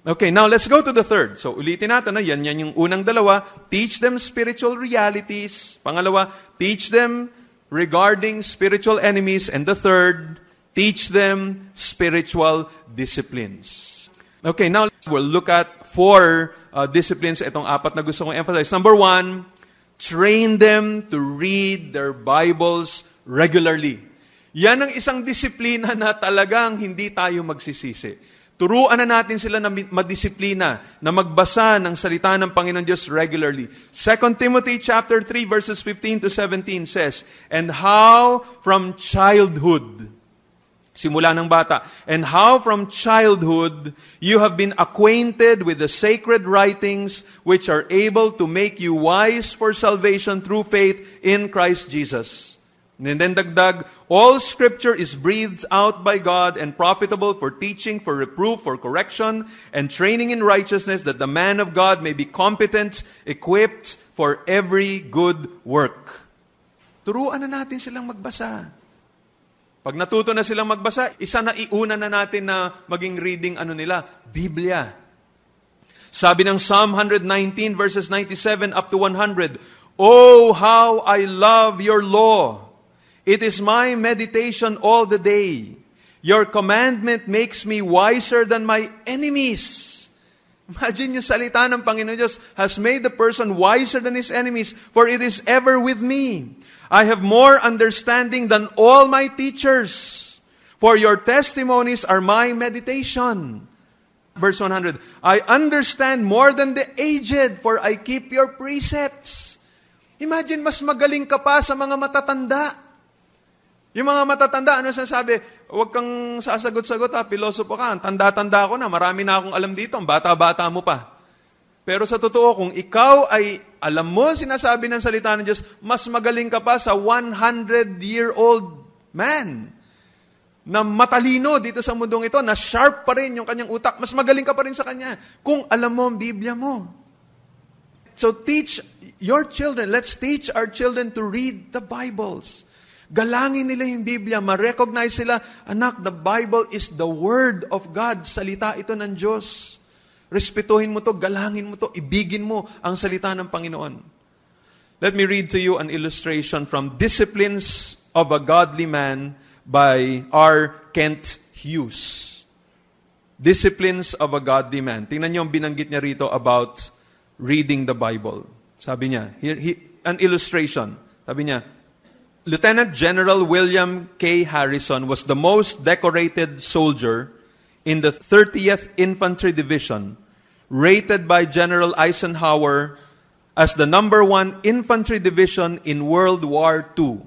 Okay, now let's go to the third. So ulitin natin, yan yung unang dalawa. Teach them spiritual realities. Pangalawa, teach them regarding spiritual enemies. And the third, teach them spiritual disciplines. Okay, now we'll look at 4 disciplines. Itong 4 na gusto kong emphasize. Number 1, train them to read their Bibles regularly. Yan ang isang disiplina na talagang hindi tayo magsisisi. Turuan na natin sila na madisiplina, na magbasa ng salita ng Panginoon Diyos regularly. 2 Timothy chapter 3 verses 15 to 17 says, "And how from childhood," simula ng bata, "and how from childhood you have been acquainted with the sacred writings which are able to make you wise for salvation through faith in Christ Jesus." And then dagdag, "All Scripture is breathed out by God and profitable for teaching, for reproof, for correction, and training in righteousness, that the man of God may be competent, equipped for every good work." Turuan na natin silang magbasa. Pag natuto na silang magbasa, isa na iuna na natin na maging reading nila, Biblia. Sabi ng Psalm 119 verses 97 up to 100, "Oh, how I love your law! It is my meditation all the day. Your commandment makes me wiser than my enemies." Imagine yung salita ng Panginoon Diyos has made the person wiser than his enemies, for it is ever with me. "I have more understanding than all my teachers, for your testimonies are my meditation." Verse 100, "I understand more than the aged, for I keep your precepts." Imagine, mas magaling ka pa sa mga matatanda. Yung mga matatanda, ano sasabi? Huwag kang sasagot-sagot, pilosopo ka. Tanda-tanda ko na, marami na akong alam dito. Ang bata-bata mo pa. Pero sa totoo, kung ikaw ay alam mo sinasabi ng salita ng Diyos, mas magaling ka pa sa 100-year-old man na matalino dito sa mundong ito, na sharp pa rin yung kanyang utak. Mas magaling ka pa rin sa kanya kung alam mo ang Biblia mo. So teach your children, let's teach our children to read the Bibles. Galangin nila yung Biblia, ma-recognize sila, anak, the Bible is the Word of God. Salita ito ng Diyos. Respetuhin mo to, galangin mo to, ibigin mo ang salita ng Panginoon. Let me read to you an illustration from Disciplines of a Godly Man by R. Kent Hughes. Disciplines of a Godly Man. Tingnan niyo ang binanggit niya rito about reading the Bible. Sabi niya, an illustration. Sabi niya, Lieutenant General William K. Harrison was the most decorated soldier in the 30th Infantry Division, rated by General Eisenhower as the number 1 infantry division in World War II.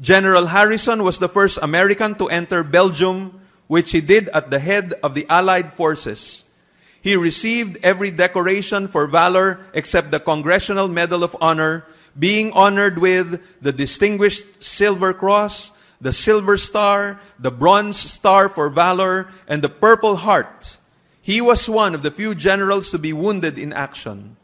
General Harrison was the first American to enter Belgium, which he did at the head of the Allied forces. He received every decoration for valor except the Congressional Medal of Honor, being honored with the Distinguished Silver Cross, the Silver Star, the Bronze Star for Valor, and the Purple Heart. He was one of the few generals to be wounded in action.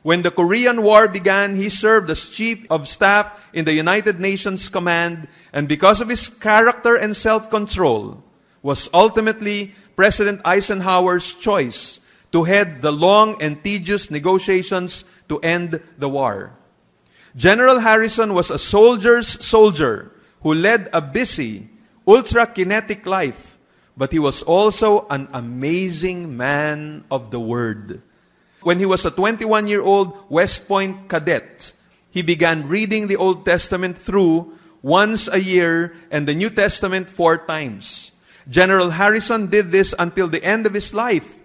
When the Korean War began, he served as Chief of Staff in the United Nations Command, and because of his character and self-control, was ultimately President Eisenhower's choice to head the long and tedious negotiations to end the war. General Harrison was a soldier's soldier who led a busy, ultra-kinetic life, but he was also an amazing man of the Word. When he was a 21-year-old West Point cadet, he began reading the Old Testament through once a year and the New Testament 4 times. General Harrison did this until the end of his life,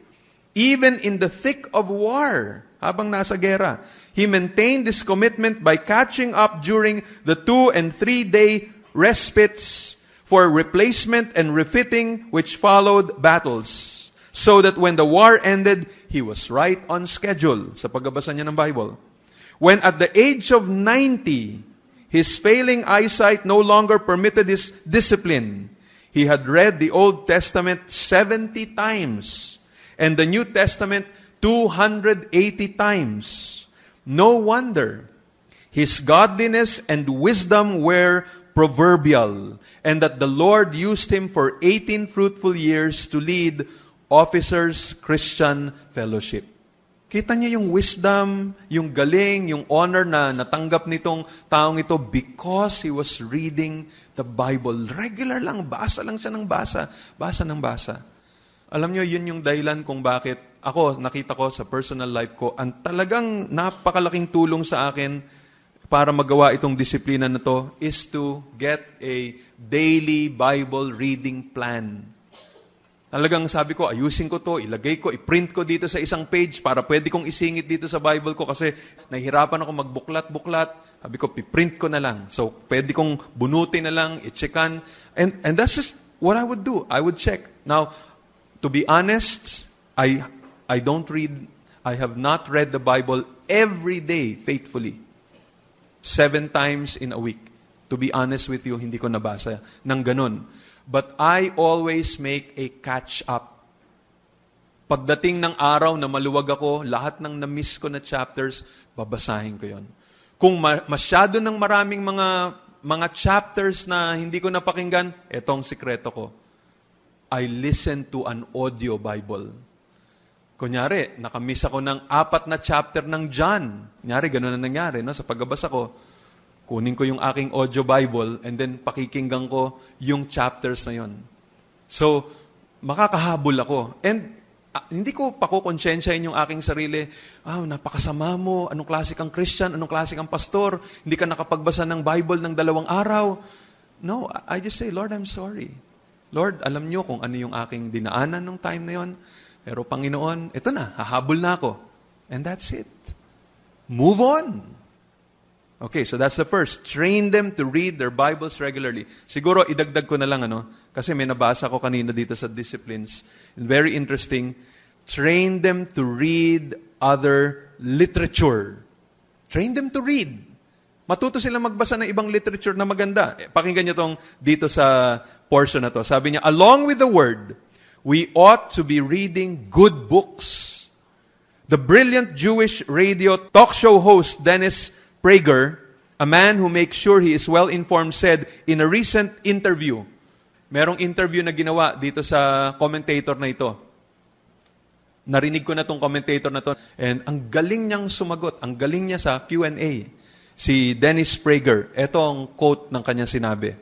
even in the thick of war, habang nasa gera. He maintained this commitment by catching up during the 2- and 3-day respites for replacement and refitting which followed battles, so that when the war ended, he was right on schedule sa pagbabasa niya ng Bible. When at the age of 90, his failing eyesight no longer permitted his discipline, he had read the Old Testament 70 times and the New Testament 280 times. No wonder his godliness and wisdom were proverbial, and that the Lord used him for 18 fruitful years to lead Officers Christian Fellowship. Kita niya yung wisdom, yung galing, yung honor na natanggap nitong taong ito because he was reading the Bible. Regular lang, basa lang siya ng basa ng basa. Alam niyo, yun yung dahilan kung bakit ako, nakita ko sa personal life ko, ang talagang napakalaking tulong sa akin para magawa itong disiplina na to is to get a daily Bible reading plan. Talagang sabi ko, ayusin ko to, ilagay ko, iprint ko dito sa isang page para pwede kong isingit dito sa Bible ko kasi nahihirapan ako magbuklat-buklat. Sabi ko, piprint ko na lang. So, pwede kong bunutin na lang, i-checkan. And that's just what I would do. I would check. Now, to be honest, I have not read the Bible every day faithfully. 7 times in a week. To be honest with you, hindi ko nabasa ng ganun. But I always make a catch-up. Pagdating ng araw na maluwag ako, lahat ng na-miss ko na chapters, babasahin ko yon. Kung masyado ng maraming mga chapters na hindi ko napakinggan, etong sikreto ko. I listen to an audio Bible. Kunyari, nakamiss ako ng 4 na chapter ng John. Kunyari, gano'n na nangyari sa pagbabasa ko. Kunin ko yung aking audio Bible and then pakikinggan ko yung chapters na yon. So, makakahabol ako. And hindi ko pakukonsensyahin yung aking sarili, napakasama mo, anong klase kang Christian, anong klase kang pastor, hindi ka nakapagbasa ng Bible ng 2 araw. No, I just say, Lord, I'm sorry. Lord, alam niyo kung ano yung aking dinaanan ng time na yon. Pero Panginoon, ito na, hahabol na ako. And that's it. Move on. Okay, so that's the first. Train them to read their Bibles regularly. Siguro, idagdag ko na lang, kasi may nabasa ko kanina dito sa disciplines. Very interesting. Train them to read other literature. Train them to read. Matuto sila magbasa ng ibang literature na maganda. Pakinggan niyo tong dito sa portion na to. Sabi niya, along with the Word, we ought to be reading good books. The brilliant Jewish radio talk show host, Dennis Prager, a man who makes sure he is well-informed, said in a recent interview, merong interview na ginawa dito sa commentator na ito. Narinig ko na tong commentator na to. And ang galing niyang sumagot, ang galing niya sa Q&A. Si Dennis Prager, ito ang quote ng kanyang sinabi.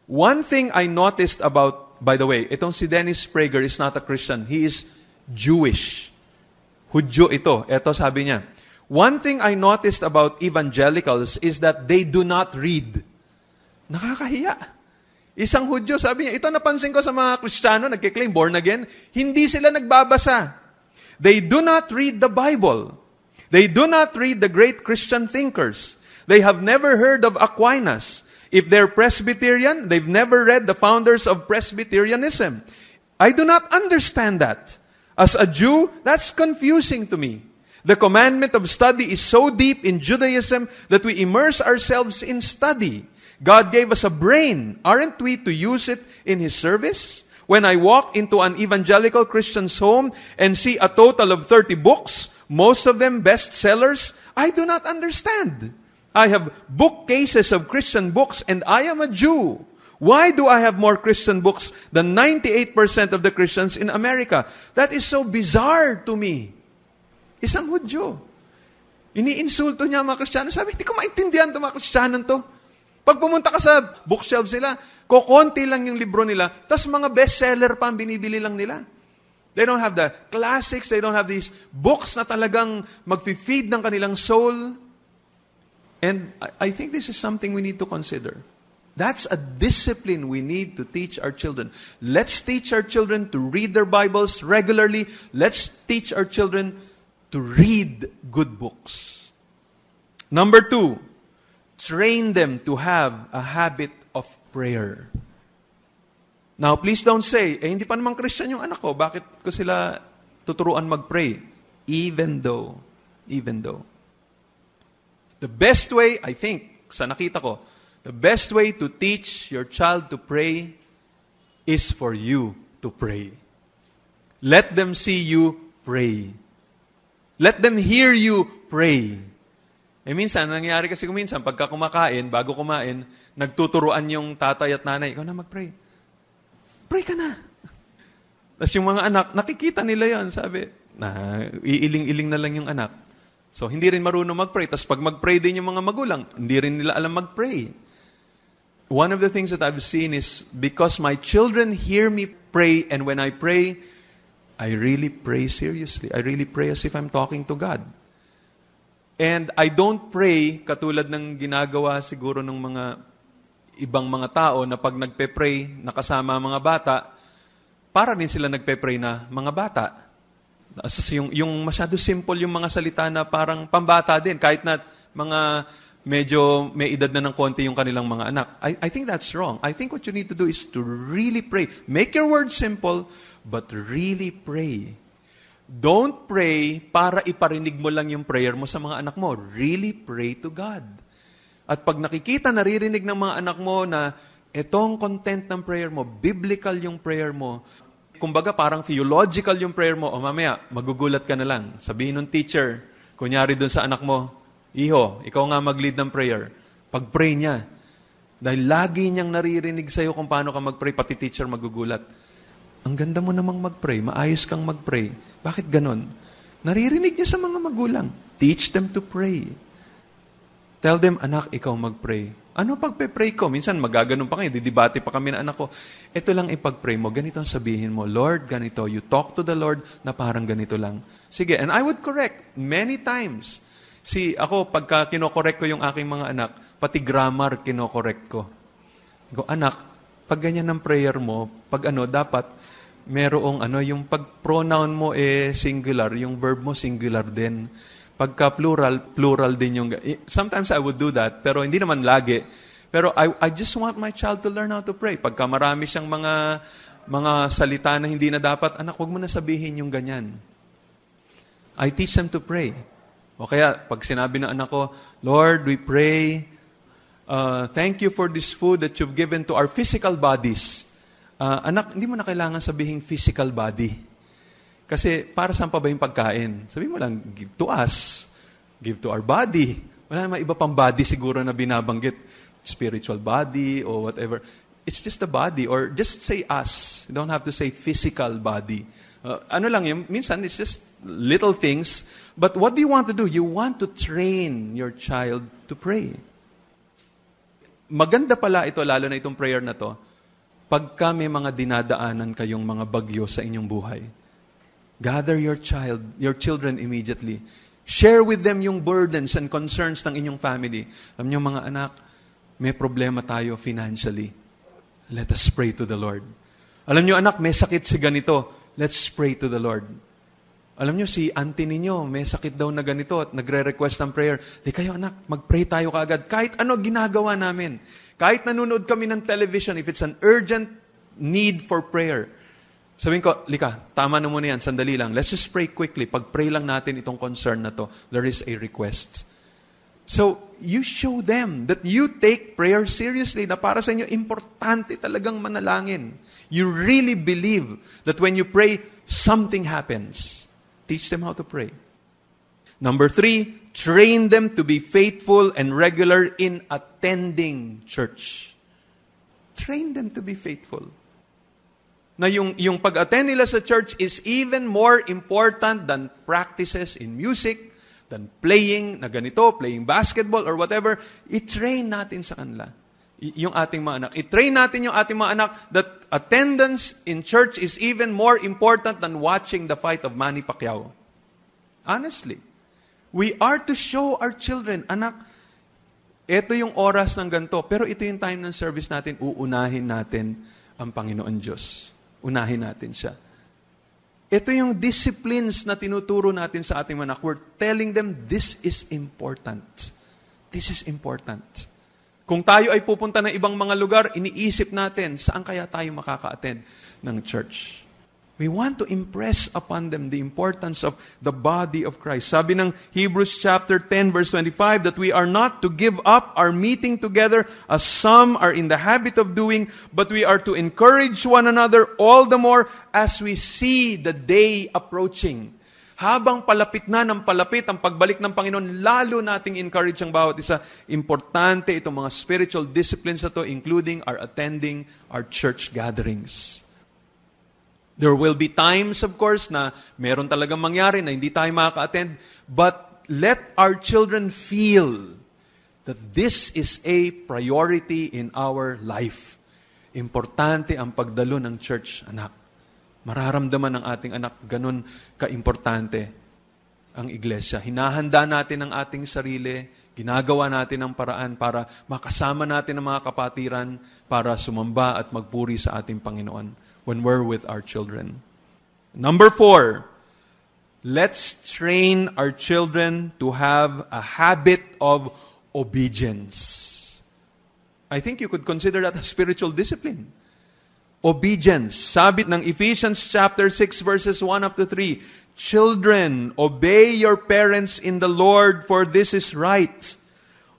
One thing I noticed about, by the way, itong si Dennis Prager is not a Christian. He is Jewish. Hudyo ito. Ito sabi niya, one thing I noticed about evangelicals is that they do not read. Nakakahiya. Isang Hudyo, sabi niya, ito napansin ko sa mga Kristiyano, nagkiklaim, born again, hindi sila nagbabasa. They do not read the Bible. They do not read the great Christian thinkers. They have never heard of Aquinas. If they're Presbyterian, they've never read the founders of Presbyterianism. I do not understand that. As a Jew, that's confusing to me. The commandment of study is so deep in Judaism that we immerse ourselves in study. God gave us a brain. Aren't we to use it in His service? When I walk into an evangelical Christian's home and see a total of 30 books, most of them bestsellers, I do not understand. I have bookcases of Christian books and I am a Jew. Why do I have more Christian books than 98% of the Christians in America? That is so bizarre to me. Isang Hudyo. Iniinsulto niya ang mga Kristiyano. Sabi, hindi ko maintindihan itong mga Kristiyano to. Pag pumunta ka sa bookshelf sila, kokonti lang yung libro nila, tas mga bestseller pa ang binibili lang nila. They don't have the classics, they don't have these books na talagang mag-feed ng kanilang soul. And I think this is something we need to consider. That's a discipline we need to teach our children. Let's teach our children to read their Bibles regularly. Let's teach our children to read good books. Number 2, train them to have a habit of prayer. Now, please don't say, hindi pa naman Christian yung anak ko, bakit ko sila tuturuan mag-pray? Even though. The best way, I think, sa nakita ko, the best way to teach your child to pray is for you to pray. Let them see you pray. Let them hear you pray. Minsan, nangyayari kasi minsan, pagka kumakain, bago kumain, nagtuturuan yung tatay at nanay, ikaw na mag-pray. Pray ka na. Tapos yung mga anak, nakikita nila yon, sabi, iiling-iling na lang yung anak. So, hindi rin marunong mag-pray. Tapos pag mag-pray din yung mga magulang, hindi rin nila alam mag-pray. One of the things that I've seen is, because my children hear me pray, and when I pray, I really pray seriously. I really pray as if I'm talking to God. And I don't pray katulad ng ginagawa siguro ng mga ibang mga tao na pag nagpe-pray, nakasama ang mga bata, para rin sila nagpe-pray na mga bata. Yung masyado simple yung mga salita na parang pambata din, kahit na mga medyo may edad na ng konti yung kanilang mga anak. I think that's wrong. I think what you need to do is to really pray. Make your words simple, but really pray. Don't pray para iparinig mo lang yung prayer mo sa mga anak mo. Really pray to God. At pag nakikita, naririnig ng mga anak mo na itong content ng prayer mo, biblical yung prayer mo, kumbaga parang theological yung prayer mo, o mamaya, magugulat ka na lang. Sabihin ng teacher, kunyari dun sa anak mo, Iho, ikaw nga mag-lead ng prayer. Pag-pray niya, dahil lagi niyang naririnig sa'yo kung paano ka mag-pray, pati teacher magugulat. Ang ganda mo namang mag-pray, maayos kang mag-pray. Bakit ganon? Naririnig niya sa mga magulang. Teach them to pray. Tell them, anak, ikaw mag-pray. Ano pagpe-pray ko? Minsan magaganon pa kayo, didibate pa kami na anak ko. Ito lang ipag-pray mo, ganito ang sabihin mo, Lord, ganito. You talk to the Lord na parang ganito lang. Sige, and I would correct many times. Ako, pagka kinokorek ko yung aking mga anak, pati grammar kinokorek ko. Anak, pag ganyan ng prayer mo, dapat merong yung pag-pronoun mo singular, yung verb mo singular din. Pagka plural, plural din yung... Sometimes I would do that, pero hindi naman lagi. Pero I just want my child to learn how to pray. Pagka marami siyang mga salita na hindi na dapat, anak, huwag mo na sabihin yung ganyan. I teach them to pray. O kaya, pag sinabi ng anak ko, Lord, we pray, thank you for this food that you've given to our physical bodies. Anak, hindi mo na kailangan sabihin physical body. Kasi para saan pa ba yung pagkain? Sabihin mo lang, give to us. Give to our body. Wala naman iba pang body siguro na binabanggit. Spiritual body or whatever. It's just the body. Or just say us. You don't have to say physical body. Minsan it's just little things. But what do you want to do? You want to train your child to pray. Maganda pala ito, lalo na itong prayer na to, pagka may mga dinadaanan kayong mga bagyo sa inyong buhay. Gather your children immediately. Share with them yung burdens and concerns ng inyong family. Alam niyo mga anak, may problema tayo financially. Let us pray to the Lord. Alam niyo anak, may sakit si ganito. Let's pray to the Lord. Alam niyo si auntie ninyo, may sakit daw na ganito at nagre-request ng prayer. Di kayo anak, mag-pray tayo kaagad. Kahit ano ginagawa namin. Kahit nanonood kami ng television, if it's an urgent need for prayer, sabihin ko, Lika, tama na muna yan, sandali lang. Let's just pray quickly. Pag-pray lang natin itong concern na to. There is a request. So, you show them that you take prayer seriously, na para sa inyo, importante talagang manalangin. You really believe that when you pray, something happens. Teach them how to pray. Number 3, train them to be faithful and regular in attending church. Train them to be faithful. Na yung pag-attend nila sa church is even more important than practices in music, than playing na ganito, playing basketball or whatever. I-train natin sa kanila. Yung ating mga anak. I-train natin yung ating mga anak that attendance in church is even more important than watching the fight of Manny Pacquiao. Honestly. We are to show our children, anak, ito yung oras ng ganito, pero ito yung time ng service natin, uunahin natin ang Panginoon Diyos. Unahin natin siya. Ito yung disciplines na tinuturo natin sa ating anak. We're telling them, this is important. This is important. Kung tayo ay pupunta ng ibang mga lugar, iniisip natin, saan kaya tayo makaka-attend ng church? We want to impress upon them the importance of the body of Christ. Sabi ng Hebrews chapter 10 verse 25 that we are not to give up our meeting together as some are in the habit of doing, but we are to encourage one another all the more as we see the day approaching. Habang palapit na ng palapit ang pagbalik ng Panginoon, lalo nating encourage ang bawat isa. Importante itong mga spiritual disciplines na to, including our attending our church gatherings. There will be times, of course, na meron talagang mangyari na hindi tayo makaka-attend. But let our children feel that this is a priority in our life. Importante ang pagdalo ng church, anak. Mararamdaman ng ating anak, ganun ka-importante ang iglesia. Hinahanda natin ang ating sarili, ginagawa natin ang paraan para makasama natin ang mga kapatiran para sumamba at magpuri sa ating Panginoon when we're with our children. Number 4, let's train our children to have a habit of obedience. I think you could consider that a spiritual discipline. Obedience. Sabi ng Ephesians chapter 6 verses 1 up to 3, children, obey your parents in the Lord, for this is right.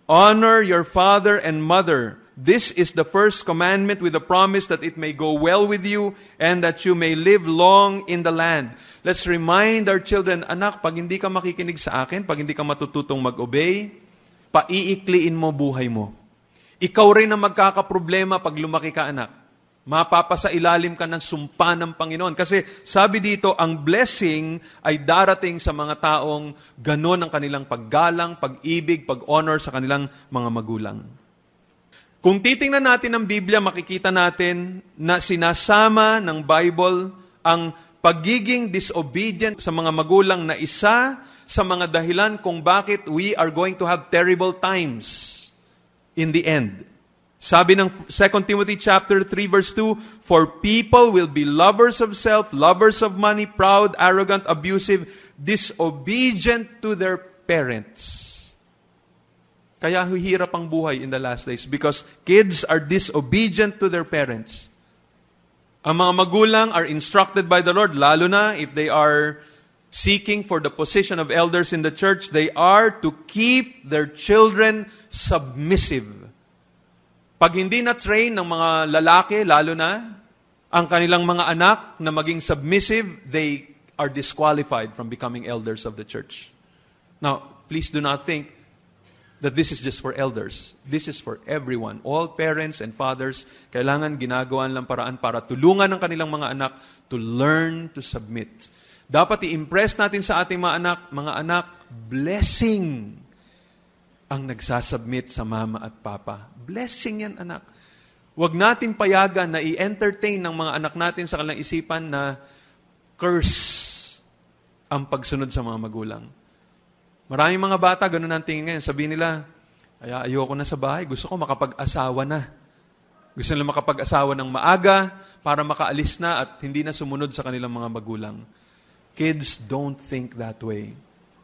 Honor your father and mother. This is the first commandment with the promise that it may go well with you and that you may live long in the land. Let's remind our children, anak, pag hindi ka makikinig sa akin, pag hindi ka matututong mag-obey, paiikliin mo buhay mo. Ikaw rin ang magkakaproblema pag lumaki ka, anak. Mapapasailalim ka ng sumpa ng Panginoon. Kasi sabi dito, ang blessing ay darating sa mga taong ganon ang kanilang paggalang, pag-ibig, pag-honor sa kanilang mga magulang. Kung titingnan natin ang Biblia, makikita natin na sinasama ng Bible ang pagiging disobedient sa mga magulang na isa sa mga dahilan kung bakit we are going to have terrible times in the end. Sabi ng 2 Timothy chapter 3 verse 2, for people will be lovers of self, lovers of money, proud, arrogant, abusive, disobedient to their parents. Kaya hirap ang buhay in the last days because kids are disobedient to their parents. Ang mga magulang are instructed by the Lord, lalo na if they are seeking for the position of elders in the church, they are to keep their children submissive. Pag hindi na-train ng mga lalaki, lalo na, ang kanilang mga anak na maging submissive, they are disqualified from becoming elders of the church. Now, please do not think that this is just for elders. This is for everyone. All parents and fathers, kailangan ginagawan lang paraan para tulungan ang kanilang mga anak to learn to submit. Dapat i-impress natin sa ating mga anak, blessing ang nagsasubmit sa mama at papa. Blessing yan, anak. Huwag natin payagan na i-entertain ng mga anak natin sa kanilang isipan na curse ang pagsunod sa mga magulang. Maraming mga bata, ganun ang tingin ngayon. Sabihin nila, ayoko na sa bahay, gusto ko makapag-asawa na. Gusto nila makapag-asawa ng maaga para makaalis na at hindi na sumunod sa kanilang mga magulang. Kids, don't think that way.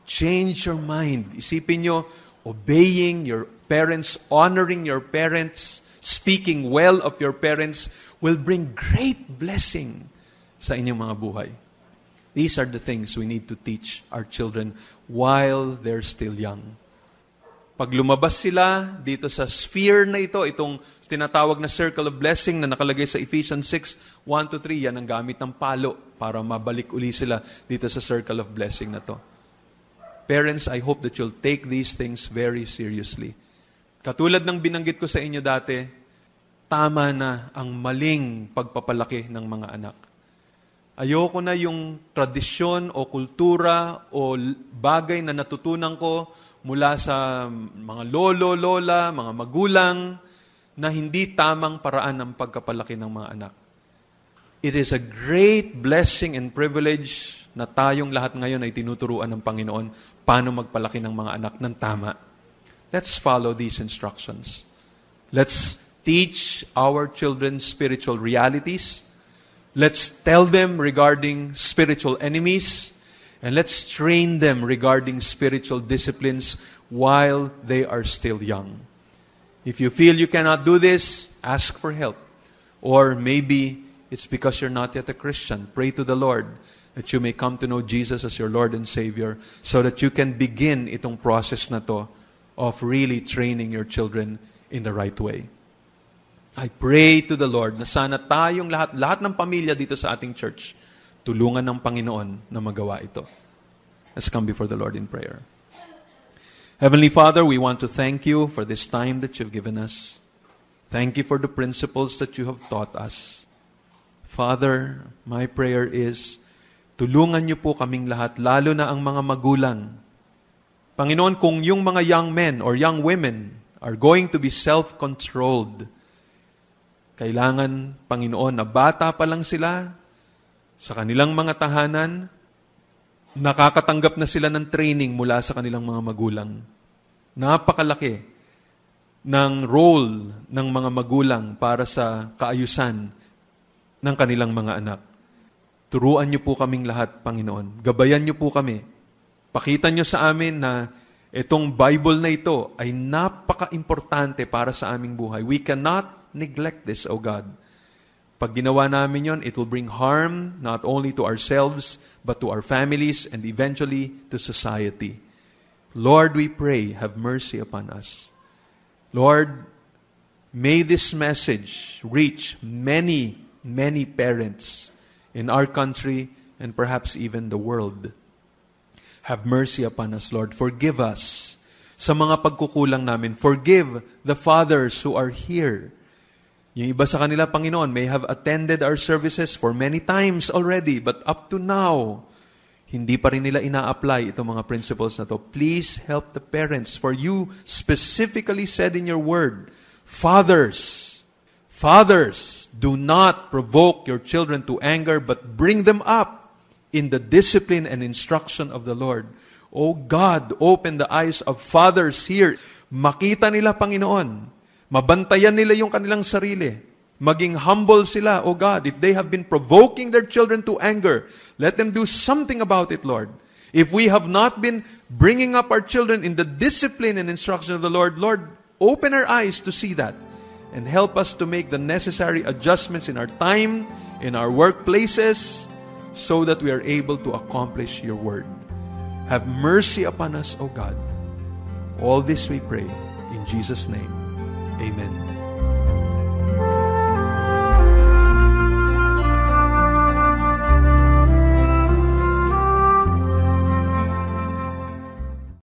Change your mind. Isipin nyo, obeying your parents, honoring your parents, speaking well of your parents will bring great blessing sa inyong mga buhay. These are the things we need to teach our children while they're still young. Pag lumabas sila dito sa sphere na ito, itong tinatawag na circle of blessing na nakalagay sa Ephesians 6, 1-3, yan ang gamit ng palo para mabalik uli sila dito sa circle of blessing na to. Parents, I hope that you'll take these things very seriously. Katulad ng binanggit ko sa inyo dati, tama na ang maling pagpapalaki ng mga anak. Ayoko na yung tradisyon o kultura o bagay na natutunan ko mula sa mga lolo, lola, mga magulang na hindi tamang paraan ng pagkapalaki ng mga anak. It is a great blessing and privilege na tayong lahat ngayon ay tinuturuan ng Panginoon paano magpalaki ng mga anak ng tama. Let's follow these instructions. Let's teach our children spiritual realities. Let's tell them regarding spiritual enemies, and let's train them regarding spiritual disciplines while they are still young. If you feel you cannot do this, ask for help. Or maybe it's because you're not yet a Christian. Pray to the Lord that you may come to know Jesus as your Lord and Savior so that you can begin itong process na to of really training your children in the right way. I pray to the Lord na sana tayong lahat ng pamilya dito sa ating church, tulungan ng Panginoon na magawa ito. Let's come before the Lord in prayer. Heavenly Father, we want to thank you for this time that you've given us. Thank you for the principles that you have taught us. Father, my prayer is, tulungan niyo po kaming lahat, lalo na ang mga magulang. Panginoon, kung yung mga young men or young women are going to be self-controlled, kailangan, Panginoon, na bata pa lang sila sa kanilang mga tahanan, nakakatanggap na sila ng training mula sa kanilang mga magulang. Napakalaki ng role ng mga magulang para sa kaayusan ng kanilang mga anak. Turuan niyo po kaming lahat, Panginoon. Gabayan niyo po kami. Pakita niyo sa amin na itong Bible na ito ay napaka-importante para sa aming buhay. We cannot neglect this, O God. Pag ginawa namin yon, it will bring harm not only to ourselves, but to our families and eventually to society. Lord, we pray, have mercy upon us. Lord, may this message reach many, many parents in our country and perhaps even the world. Have mercy upon us, Lord. Forgive us sa mga pagkukulang namin. Forgive the fathers who are here. Yung iba sa kanila, Panginoon, may have attended our services for many times already, but up to now, hindi pa rin nila ina-apply itong mga principles na to. Please help the parents, for you specifically said in your word, Fathers, do not provoke your children to anger, but bring them up in the discipline and instruction of the Lord. O God, open the eyes of fathers here. Makita nila, Panginoon, mabantayan nila yung kanilang sarili. Maging humble sila, O God. If they have been provoking their children to anger, let them do something about it, Lord. If we have not been bringing up our children in the discipline and instruction of the Lord, Lord, open our eyes to see that and help us to make the necessary adjustments in our time, in our workplaces, so that we are able to accomplish your word. Have mercy upon us, O God. All this we pray in Jesus' name. Amen.